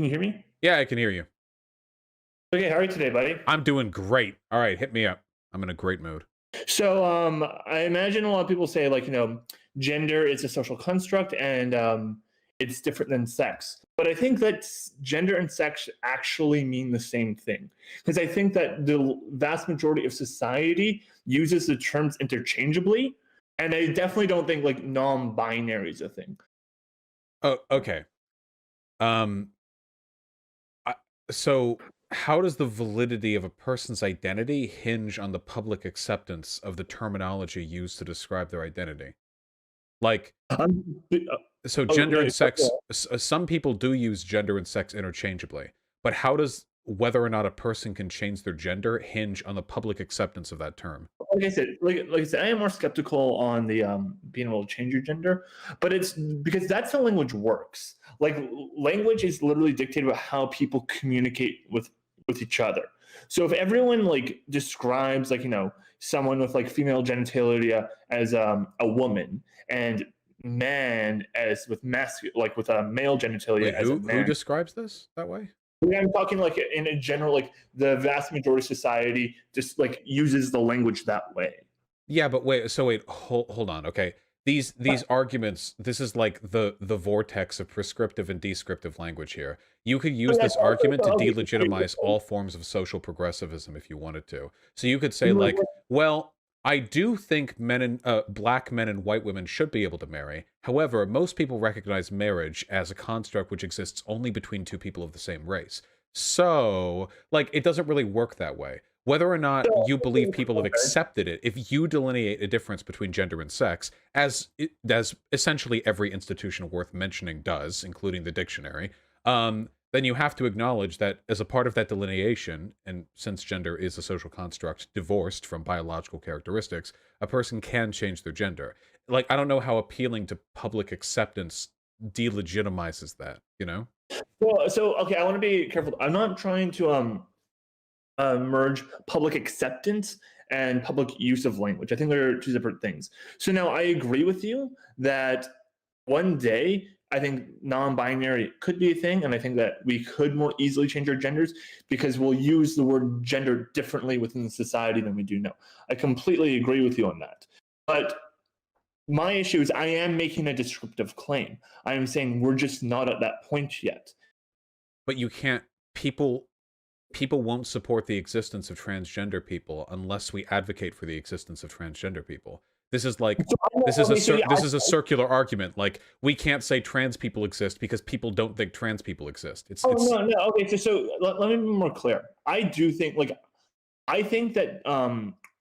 Can you hear me? Yeah, I can hear you. Okay, how are you today, buddy? I'm doing great. All right, hit me up. I'm in a great mood. So, I imagine a lot of people say, like, gender is a social construct and it's different than sex. But I think that gender and sex actually mean the same thing. Because I think that the vast majority of society uses the terms interchangeably. And I definitely don't think, like, non binary is a thing. Oh, okay. So how does the validity of a person's identity hinge on the public acceptance of the terminology used to describe their identity? Like, so gender and sex, some people do use gender and sex interchangeably, but how does whether or not a person can change their gender hinge on the public acceptance of that term? Like I said, I am more skeptical on the being able to change your gender, but it's because that's how language works. Like language is literally dictated by how people communicate with each other. So if everyone like describes like someone with like female genitalia as a woman and man as with like with a male genitalia Wait, as a who man. describes this that way? I'm talking like in a general, like the vast majority of society just like uses the language that way. Yeah, but wait, so wait, hold on, okay. These arguments, this is like the vortex of prescriptive and descriptive language here. You could use this argument to delegitimize all forms of social progressivism if you wanted to. So you could say like, well, I do think black men and white women should be able to marry. However, most people recognize marriage as a construct which exists only between two people of the same race. So, like, it doesn't really work that way. Whether or not you believe people have accepted it, if you delineate a difference between gender and sex, as essentially every institution worth mentioning does, including the dictionary, then you have to acknowledge that as a part of that delineation, and since gender is a social construct divorced from biological characteristics, a person can change their gender. Like, I don't know how appealing to public acceptance delegitimizes that, you know? Well, so okay, I want to be careful. I'm not trying to merge public acceptance and public use of language. I think they're two different things. So now I agree with you that one day I think non-binary could be a thing, and I think that we could more easily change our genders because we'll use the word gender differently within the society than we do now. I completely agree with you on that. But my issue is I am making a descriptive claim. I am saying we're just not at that point yet. But you can't, people won't support the existence of transgender people unless we advocate for the existence of transgender people. This is like, this is a circular argument. Like, we can't say trans people exist because people don't think trans people exist. No. Okay, so let me be more clear. I do think, like, I think that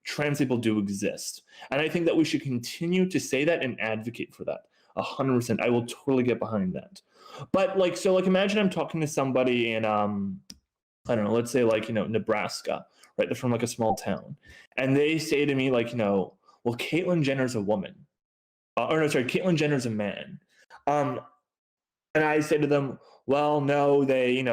trans people do exist, and I think that we should continue to say that and advocate for that. 100%. I will totally get behind that. But like, so like, imagine I'm talking to somebody in I don't know, let's say like, Nebraska, right? They're from like a small town. And they say to me like, well, Caitlyn Jenner's a woman. Or no, sorry, Caitlyn Jenner's a man. And I say to them, well, no, they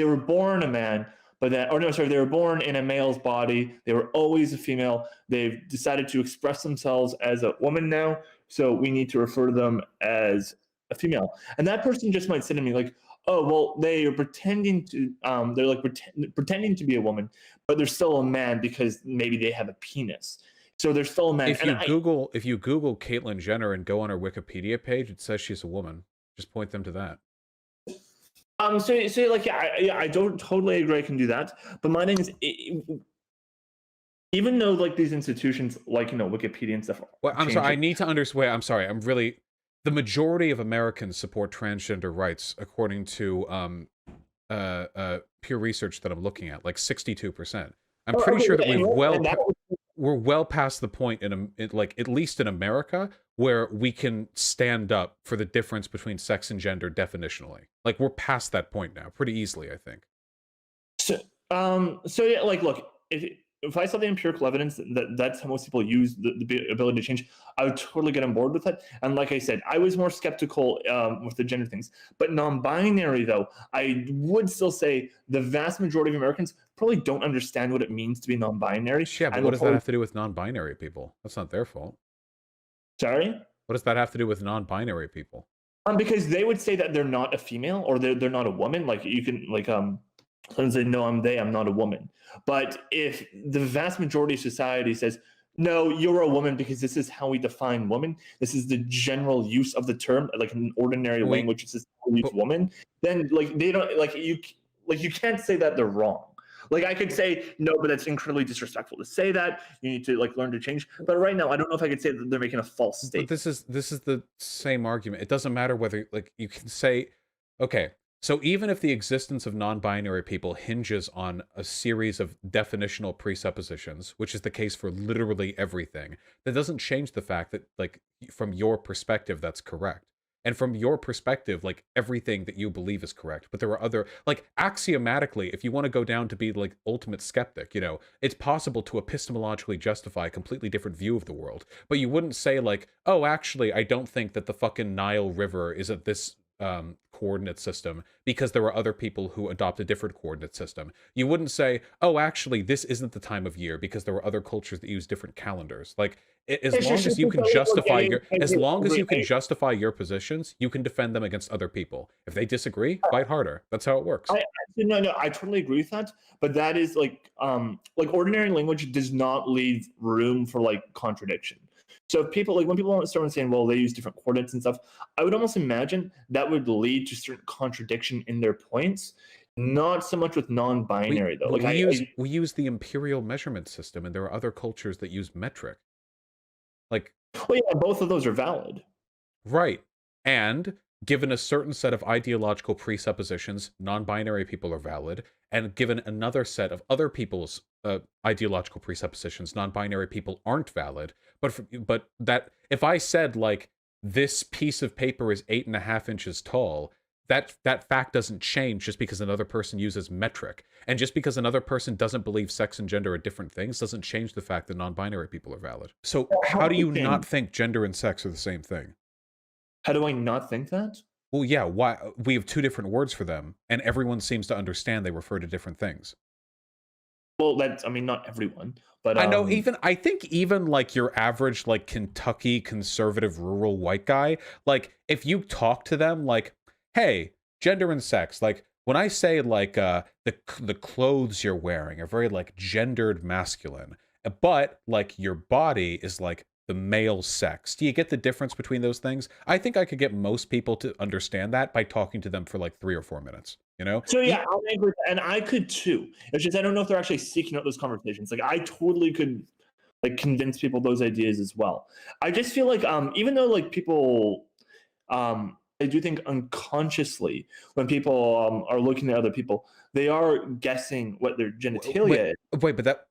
were born a man, but then, or no, sorry, they were born in a male's body. They were always a female. They've decided to express themselves as a woman now. So we need to refer to them as a female. And that person just might say to me like, oh, well, they are pretending to, they're like pretending to be a woman, but they're still a man because maybe they have a penis. So they're still a man. If you Google Caitlyn Jenner and go on her Wikipedia page, it says she's a woman. Just point them to that. So like, yeah, I don't totally agree I can do that. But my thing is, even though like these institutions like, Wikipedia and stuff. Well, I'm sorry, I need to understand. I'm sorry, the majority of Americans support transgender rights, according to peer research that I'm looking at, like 62%. I'm pretty sure that we're well past the point like at least in America where we can stand up for the difference between sex and gender definitionally. Like, we're past that point now, pretty easily, I think. So yeah, like, look, if I saw the empirical evidence that's how most people use the ability to change, I would totally get on board with it. And like I said, I was more skeptical with the gender things. But non-binary, though, I would still say the vast majority of Americans probably don't understand what it means to be non-binary. Yeah, but what does that have to do with non-binary people? That's not their fault. Sorry? What does that have to do with non-binary people? Because they would say that they're not a female or they're not a woman. Like you can someone say, no, I'm not a woman. But if the vast majority of society says, no, you're a woman because this is how we define woman, this is the general use of the term, like in ordinary language, this is how we use woman, then they don't you can't say that they're wrong. Like I could say, no, but that's incredibly disrespectful to say that. You need to learn to change. But right now, I don't know if I could say that they're making a false statement. But this is the same argument. It doesn't matter whether you can say, okay, so even if the existence of non-binary people hinges on a series of definitional presuppositions, which is the case for literally everything, that doesn't change the fact that from your perspective, that's correct. And from your perspective, everything that you believe is correct. But there are other, axiomatically, if you want to go down to be ultimate skeptic, it's possible to epistemologically justify a completely different view of the world. But you wouldn't say oh, actually, I don't think that the fucking Nile River is at this coordinate system because there were other people who adopt a different coordinate system. You wouldn't say, oh, actually, this isn't the time of year because there were other cultures that use different calendars. As long as you can justify your positions, you can defend them against other people. If they disagree, fight harder. That's how it works. No, I totally agree with that. But that is ordinary language does not leave room for contradiction. So if people when people start saying, well, they use different coordinates and stuff, I would almost imagine that would lead to certain contradiction in their points. Not so much with non-binary though. We use the imperial measurement system, and there are other cultures that use metric. Well, yeah, both of those are valid. Right. And given a certain set of ideological presuppositions, non-binary people are valid. And given another set of other people's ideological presuppositions, non-binary people aren't valid. But that if I said this piece of paper is 8.5 inches tall, that fact doesn't change just because another person uses metric. And just because another person doesn't believe sex and gender are different things doesn't change the fact that non-binary people are valid. So how do you not think gender and sex are the same thing? How do I not think that? Well, yeah, why we have two different words for them, and everyone seems to understand they refer to different things. Well, not everyone, but I know I think even your average Kentucky conservative rural white guy, if you talk to them hey, gender and sex, when I say the clothes you're wearing are very gendered masculine, but your body is the male sex. Do you get the difference between those things? I think I could get most people to understand that by talking to them for 3 or 4 minutes, So yeah, I agree, and I could too. It's just I don't know if they're actually seeking out those conversations. I totally could convince people those ideas as well. I just feel even though people I do think unconsciously when people are looking at other people, they are guessing what their genitalia is. Wait, but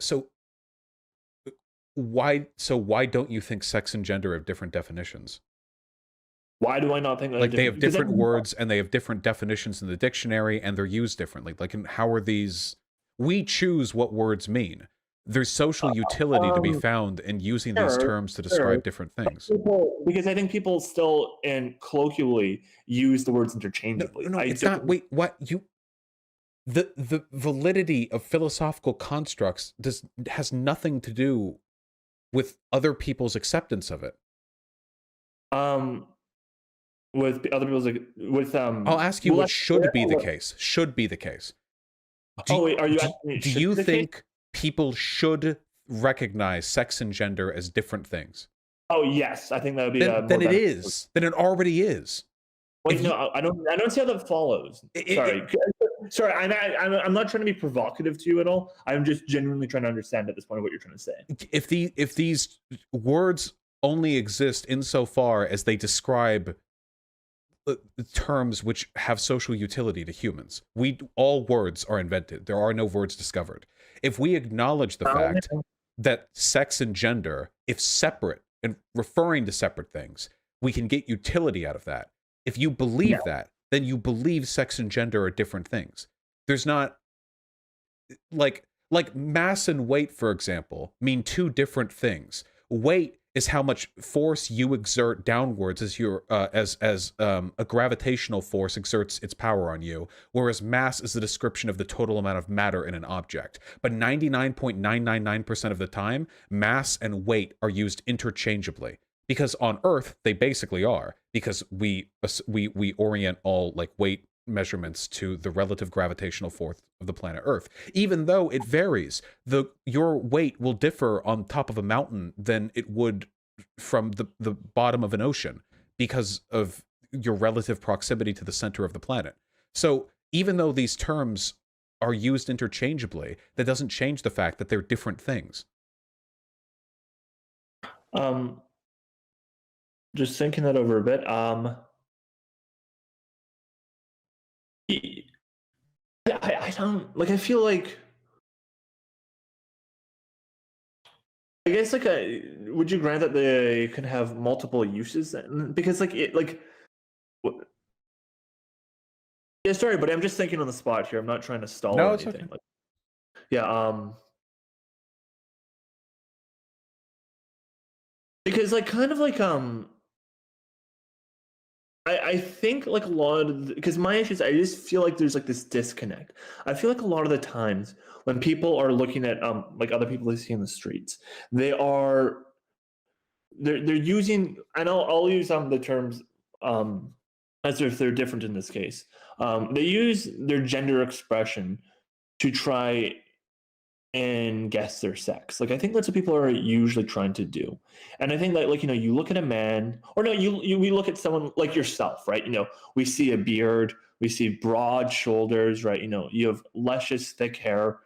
why don't you think sex and gender have different definitions? Why do I not think that? They have different words and they have different definitions in the dictionary and they're used differently. And how are these? We choose what words mean. There's social utility to be found in using these terms to describe different things. Because I think people still and colloquially use the words interchangeably. No, it's not. Wait, what you? The validity of philosophical constructs has nothing to do with other people's acceptance of it. With other people's I'll ask you what should be the case. Should be the case. Are you asking me? Do you think people should recognize sex and gender as different things? Oh yes, I think that would be. Then it is. Then it already is. Wait, no, I don't see how that follows. Sorry, I'm not trying to be provocative to you at all. I'm just genuinely trying to understand at this point what you're trying to say. If these words only exist insofar as they describe terms which have social utility to humans, all words are invented. There are no words discovered. If we acknowledge the fact that sex and gender, if separate and referring to separate things, we can get utility out of that. If you believe that, then you believe sex and gender are different things. There's not like mass and weight, for example, mean two different things. Weight is how much force you exert downwards as a gravitational force exerts its power on you, whereas mass is the description of the total amount of matter in an object. But 99.999% of the time, mass and weight are used interchangeably. because on Earth they basically are, because we orient all like weight measurements to the relative gravitational force of the planet Earth. Even though it varies, your weight will differ on top of a mountain than it would from the bottom of an ocean because of your relative proximity to the center of the planet. So even though these terms are used interchangeably, that doesn't change the fact that they're different things. Just thinking that over a bit. I don't like. I feel like. I guess like would you grant that they could have multiple uses? Because like yeah, sorry, but I'm just thinking on the spot here. I'm not trying to stall or anything. Okay. Like, yeah. Because like kind of like I think like a lot of because my issue is I just feel like there's like this disconnect. I feel like a lot of the times when people are looking at like other people they see in the streets, they're using, and I'll use the terms as if they're different in this case. They use their gender expression to try and guess their sex. Like I think that's what people are usually trying to do. And I think that like you look at a man, or no, we look at someone like yourself, right? We see a beard, we see broad shoulders, right? You have luscious thick hair.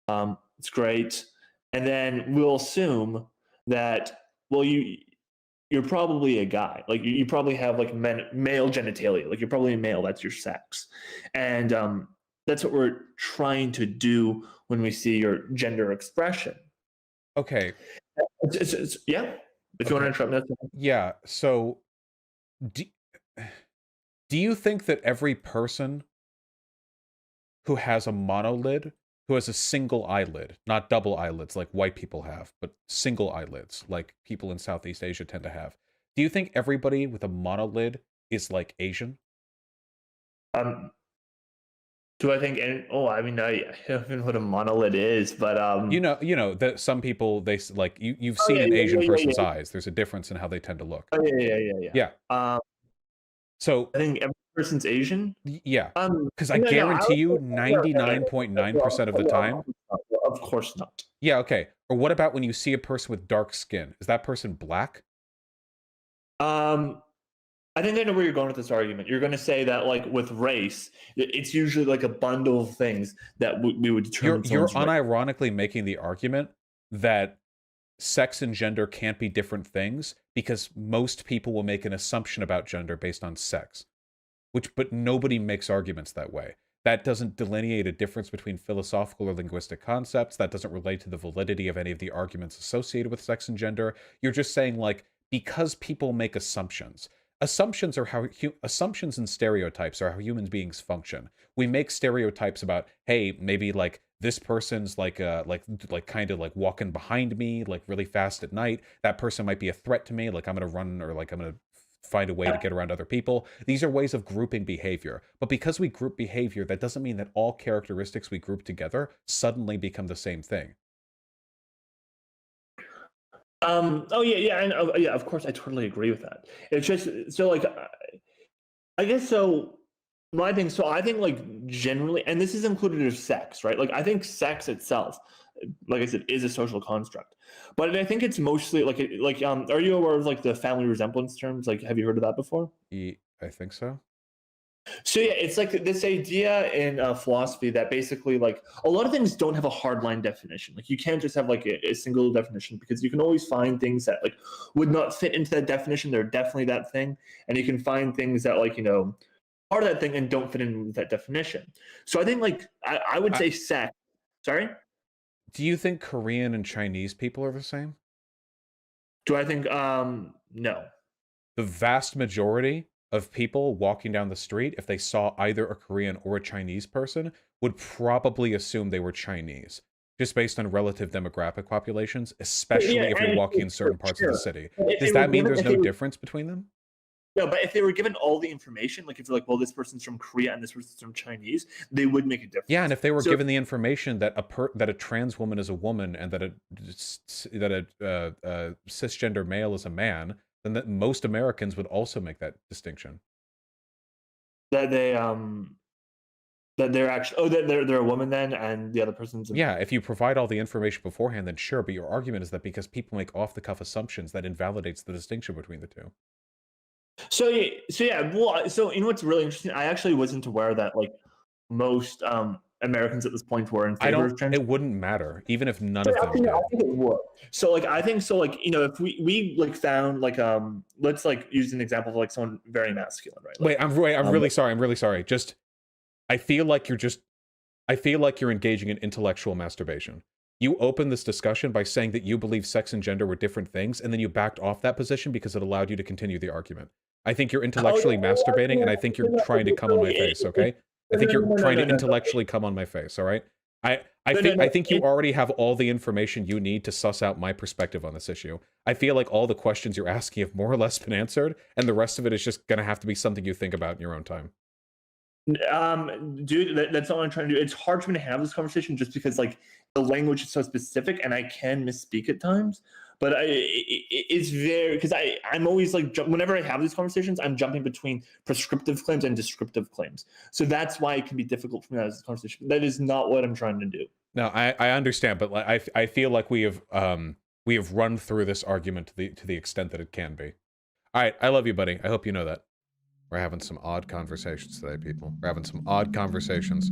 It's great. And then we'll assume that well you're probably a guy. Like you probably have like male genitalia. Like you're probably a male, that's your sex. And that's what we're trying to do when we see your gender expression. Okay. Yeah. If you want to interrupt me, that's fine. Yeah. So, do you think that every person who has a monolid, who has a single eyelid, not double eyelids like white people have, but single eyelids like people in Southeast Asia tend to have, do you think everybody with a monolid is like Asian? Do I think? I mean, I don't know what a monolid is, but you know that some people you've seen an Asian person's eyes. There's a difference in how they tend to look. Oh, yeah. So I think every person's Asian. Yeah, because I guarantee you, 99.9% of the time. Of course not. Yeah. Okay. Or what about when you see a person with dark skin? Is that person black? I think I know where you're going with this argument. You're going to say that, like, with race, it's usually like a bundle of things that we would determine. You're unironically making the argument that sex and gender can't be different things because most people will make an assumption about gender based on sex, but nobody makes arguments that way. That doesn't delineate a difference between philosophical or linguistic concepts. That doesn't relate to the validity of any of the arguments associated with sex and gender. You're just saying, like, because people make assumptions. Assumptions and stereotypes are how human beings function. We make stereotypes about, hey, maybe like this person's like kind of like walking behind me like really fast at night. That person might be a threat to me. Like I'm gonna run, or like I'm gonna find a way to get around other people. These are ways of grouping behavior. But because we group behavior, that doesn't mean that all characteristics we group together suddenly become the same thing. Oh yeah, and yeah. Of course, I totally agree with that. It's just so like, I guess so. My thing. So I think like generally, and this is included as sex, right? Like I think sex itself, like I said, is a social construct. But I think it's mostly like are you aware of like the family resemblance terms? Like, have you heard of that before? I think so. So yeah, it's like this idea in philosophy that basically like a lot of things don't have a hardline definition. Like you can't just have like a single definition because you can always find things that like would not fit into that definition. They're definitely that thing, and you can find things that like are that thing and don't fit in with that definition. So I think like I would say sex. Sorry. Do you think Korean and Chinese people are the same? Do I think no? The vast majority of people walking down the street, if they saw either a Korean or a Chinese person, would probably assume they were Chinese, just based on relative demographic populations, especially if you're walking in certain parts of the city. Does that mean there's no difference between them? No, but if they were given all the information, like if you're like, well, this person's from Korea and this person's from Chinese, they would make a difference. Yeah, and if they were given the information that a trans woman is a woman and that a cisgender male is a man, then that most Americans would also make that distinction. That they're actually that they're a woman then, and the other person's yeah. If you provide all the information beforehand, then sure. But your argument is that because people make off the cuff assumptions, that invalidates the distinction between the two. So yeah. Well, so you know what's really interesting? I actually wasn't aware that like most Americans at this point were in favor of trans. It wouldn't matter, even if none of them did. I think it would. So like I think so like, you know, if we like found like let's like use an example of like someone very masculine, right? Like, I'm really sorry. Just I feel like you're engaging in intellectual masturbation. You opened this discussion by saying that you believe sex and gender were different things, and then you backed off that position because it allowed you to continue the argument. I think you're intellectually masturbating, and I think you're trying to come on my face, okay? I think you're trying to intellectually come on my face, all right? I think you already have all the information you need to suss out my perspective on this issue. I feel like all the questions you're asking have more or less been answered, and the rest of it is just going to have to be something you think about in your own time. Dude, that's not what I'm trying to do. It's hard for me to have this conversation just because like the language is so specific and I can misspeak at times. But it's very, because I'm always like, whenever I have these conversations, I'm jumping between prescriptive claims and descriptive claims. So that's why it can be difficult for me to have this conversation. That is not what I'm trying to do. No, I understand, but like, I feel like we have run through this argument to the extent that it can be. All right, I love you, buddy. I hope you know that. We're having some odd conversations today, people. We're having some odd conversations.